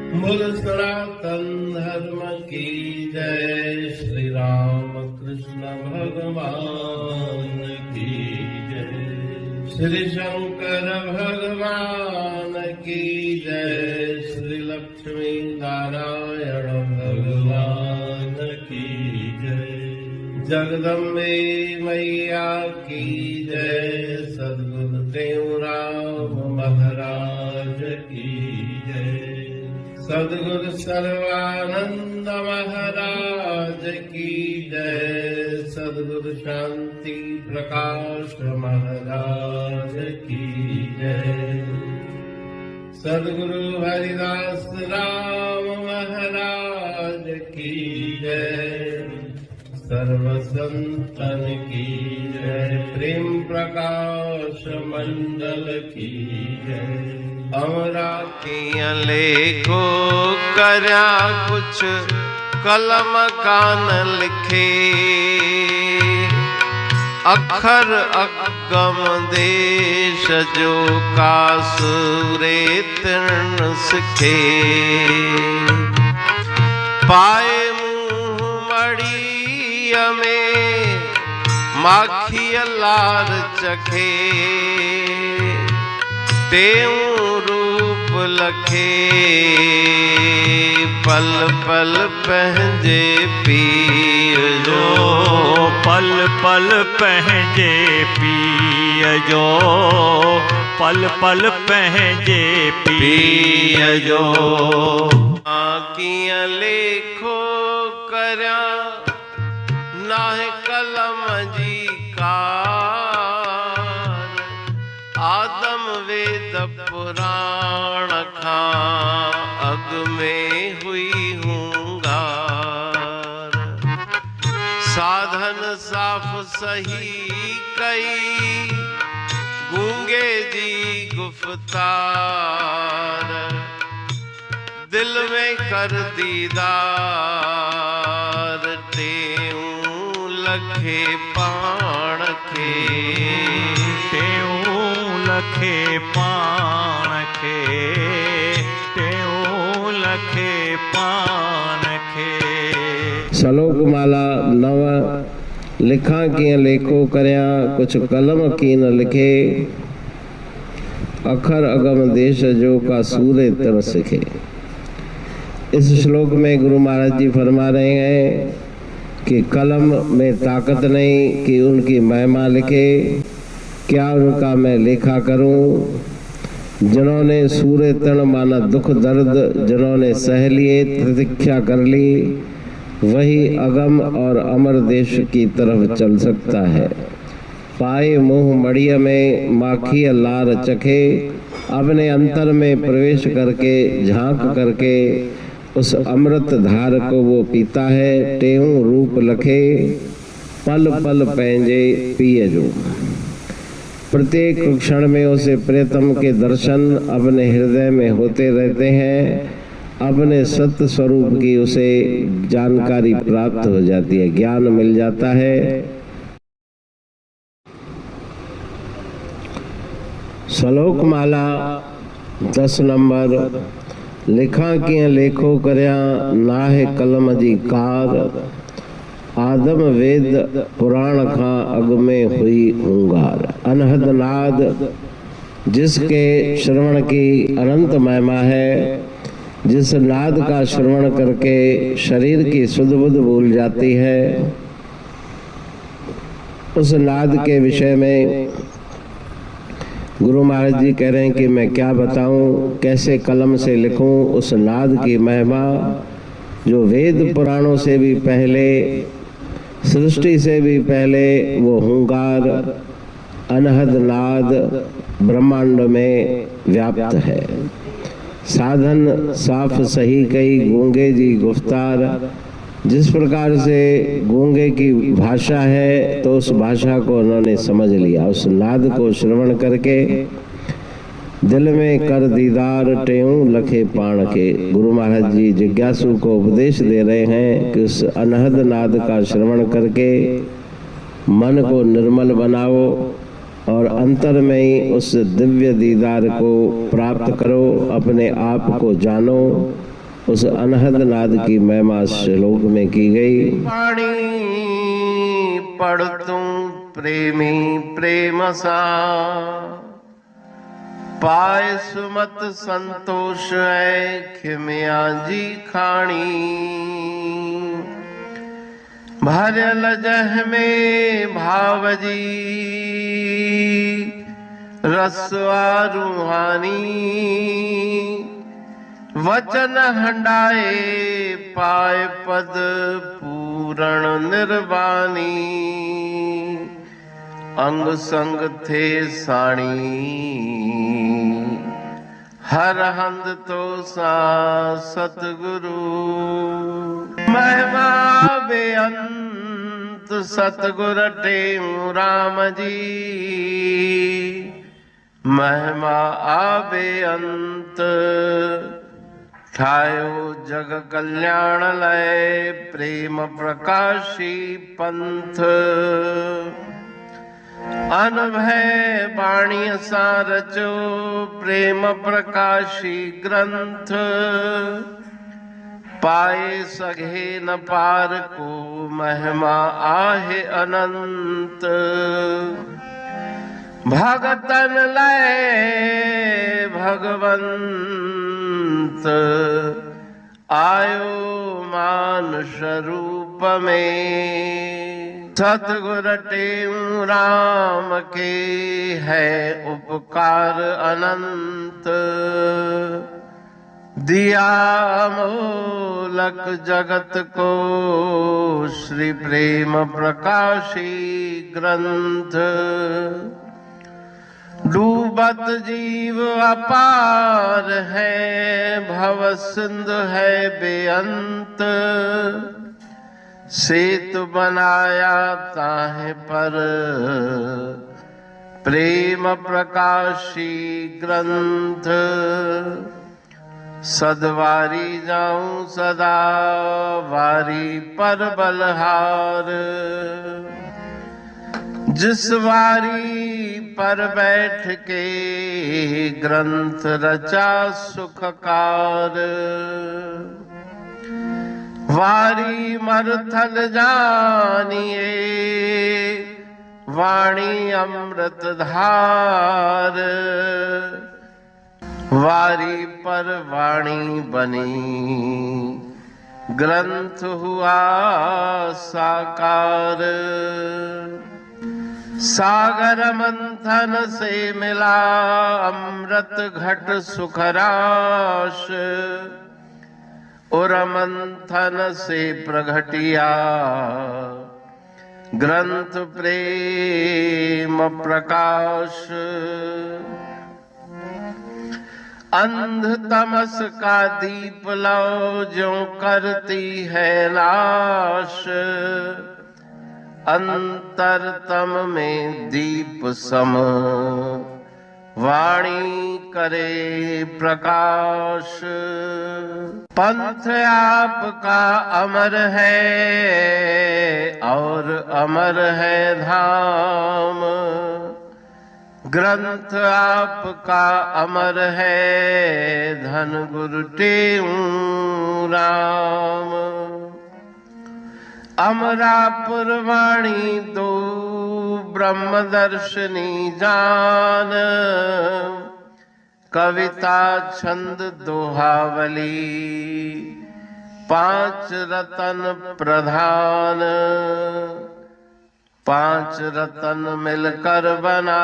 बोल सनातन धर्म की जय। श्री राम कृष्ण भगवान की जय। श्री शंकर भगवान की जय। श्री लक्ष्मी नारायण भगवान की जय। जगदम्बे मैया की जय। सद्गुरुदेव राम महाराज की जय। सद्गुरु सर्वानंद महाराज की जय। सद्गुरु शांति प्रकाश महाराज की जय। सद्गुरु हरिदास राम महाराज की जय। सर्व संतन की जय। प्रेम प्रकाश मंडल की जय। अमरा किया लेखो करया कुछ कलम कान लिखे। अखर अगम देश जो कासूरे तृण सिखे। पाए मुँह मड़िया में माखिया लार चखे। तेऊ रूप लखे पल पल पहंजे पीर जो। पल पल पहंजे पीर जो। पल पल पहंजे पीर जो। आकिया लेखो करया नाहे कलम जी कार। आदम वेद पुराण खां अग में हुई हुंगार। साधन साफ सही कई गूंगे जी गुफ्तार। दिल में कर दीदार तेऊ लखे पाण के। लखे पान खे। तेऊ लखे पान खे। श्लोक माला नव। लिखा कीअं लेखो करया कुछ कलम की न लिखे। अखर अगम देश जो का सूर्य तर सिखे। इस श्लोक में गुरु महाराज जी फरमा रहे हैं कि कलम में ताकत नहीं कि उनकी महिमा लिखे। क्या उनका मैं लेखा करूं। जिन्होंने सूर्य तृण माना दुख दर्द जिन्होंने सह लिए प्रतीक्षा कर ली वही अगम और अमर देश की तरफ चल सकता है। पाए मुंह मड़िया में माखी लार चखे। अपने अंतर में प्रवेश करके झांक करके उस अमृत धार को वो पीता है। तेऊ रूप लखे पल पल पहंजे पिए जो। प्रत्येक क्षण में उसे प्रियतम के दर्शन अपने हृदय में होते रहते हैं। अपने सत्य स्वरूप की उसे जानकारी प्राप्त हो जाती है, ज्ञान मिल जाता है। श्लोक माला 10 नंबर। लिखा कीअं लेखो करया नाहे कलम जी कार। आदम वेद पुराण खां अग में हुई हुंगार। अनहद नाद जिसके श्रवण की अनंत महिमा है। जिस नाद का श्रवण करके शरीर की सुध बुध भूल जाती है। उस नाद के विषय में गुरु महाराज जी कह रहे हैं कि मैं क्या बताऊं, कैसे कलम से लिखूं उस नाद की महिमा जो वेद पुराणों से भी पहले, सृष्टि से भी पहले वो हुंकार अनहद नाद ब्रह्मांड में व्याप्त है। साधन साफ सही कई गूंगे जी गुफ्तार। जिस प्रकार से गूंगे की भाषा है तो उस भाषा को उन्होंने समझ लिया। उस नाद को श्रवण करके दिल में कर दीदार तेऊ लखे पाण के। गुरु महाराज जी जिज्ञासु को उपदेश दे रहे हैं कि उस अनहद नाद का श्रवण करके मन को निर्मल बनाओ और अंतर में ही उस दिव्य दीदार को प्राप्त करो। अपने आप को जानो उस अनहद नाद की महिमा श्लोक में की गई। पाणी पढ़ तू प्रेमी प्रेम सा, पाए सुमत संतोष है खिमिया जी खाणी। भरल जह में भाव जी रसवा रूहानी, वचन हंडाए पाए पद पूरण निर्वाणी। अंग संग थे साणी हर हंद तो सा सतगुरु। महिमा बेअंत सतगुर टेऊ राम जी, महिमा आबे अंत ठायो जग कल्याण लय प्रेम प्रकाशी पंथ। अनभय बाणी सारचो प्रेम प्रकाशी ग्रंथ। पाए सघे न पार को महिमा आहे अनंत। भगतन लय भगवंत, आयो मानुष रूप में। सतगुर टेऊ राम के है उपकार अनंत। दिया मोलक जगत को श्री प्रेम प्रकाशी ग्रंथ। डूबत जीव अपार है, भव सिंध है बेअंत। सेतु बनाया ताहे पर प्रेम प्रकाशी ग्रंथ। सदवारी जाऊं सदा वारी पर बलहार। जिस वारी पर बैठ के ग्रंथ रचा सुखकार। वारी मरथल जानिए वाणी अमृत धार। वारी पर वाणी बनी ग्रंथ हुआ साकार। सागर मंथन से मिला अमृत घट सुखराश। और मंथन से प्रगटिया ग्रंथ प्रेम प्रकाश। अंध तमस का दीप लो जो करती है नाश। अंतरतम में दीप सम वाणी करे प्रकाश। पंथ आपका अमर है और अमर है धाम। ग्रंथ आपका अमर है धन गुरु टेऊ राम। अमरापुर वाणी दो ब्रह्मदर्शनी जान। कविता छंद दोहावली पांच रतन प्रधान। पांच रतन मिलकर बना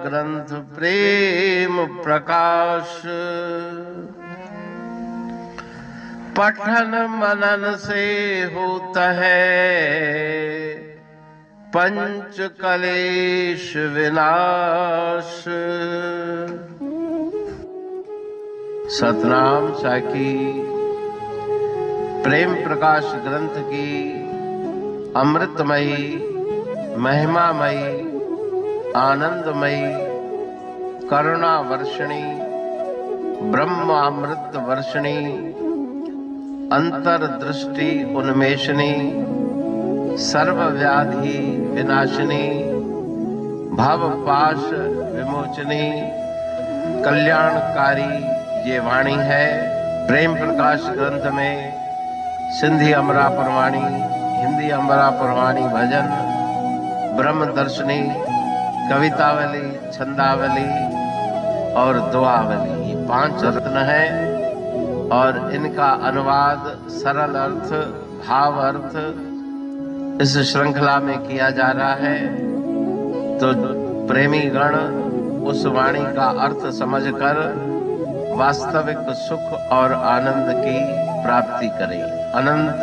ग्रंथ प्रेम प्रकाश। पठन मनन से होता है पंच कलेश विनाश। सतनाम साखी प्रेम प्रकाश ग्रंथ की अमृतमयी महिमामयी आनंदमयी करुणा वर्षिणी ब्रह्मामृत वर्षिणी अंतर्दृष्टि उन्मेषणी सर्व व्याधि विनाशिनी भव पाश विमोचनी कल्याणकारी ये वाणी है। प्रेम प्रकाश ग्रंथ में सिंधी अमरा परवाणी, हिंदी अमरा परवाणी भजन, ब्रह्म दर्शनी, कवितावली, छंदावली और दुआवली, ये 5 रत्न हैं और इनका अनुवाद सरल अर्थ, भाव अर्थ इस श्रृंखला में किया जा रहा है। तो प्रेमी गण उस वाणी का अर्थ समझकर वास्तविक सुख और आनंद की प्राप्ति करें। अनंत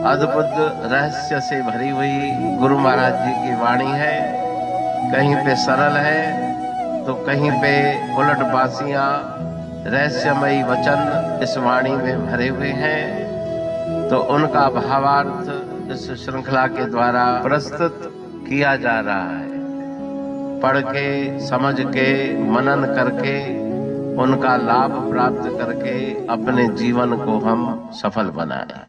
अद्भुत रहस्य से भरी हुई गुरु महाराज जी की वाणी है। कहीं पे सरल है तो कहीं पे उलट बासियां, रहस्यमयी वचन इस वाणी में भरे हुए हैं। तो उनका भावार्थ इस श्रृंखला के द्वारा प्रस्तुत किया जा रहा है। पढ़ के, समझ के, मनन करके, उनका लाभ प्राप्त करके अपने जीवन को हम सफल बनाएं।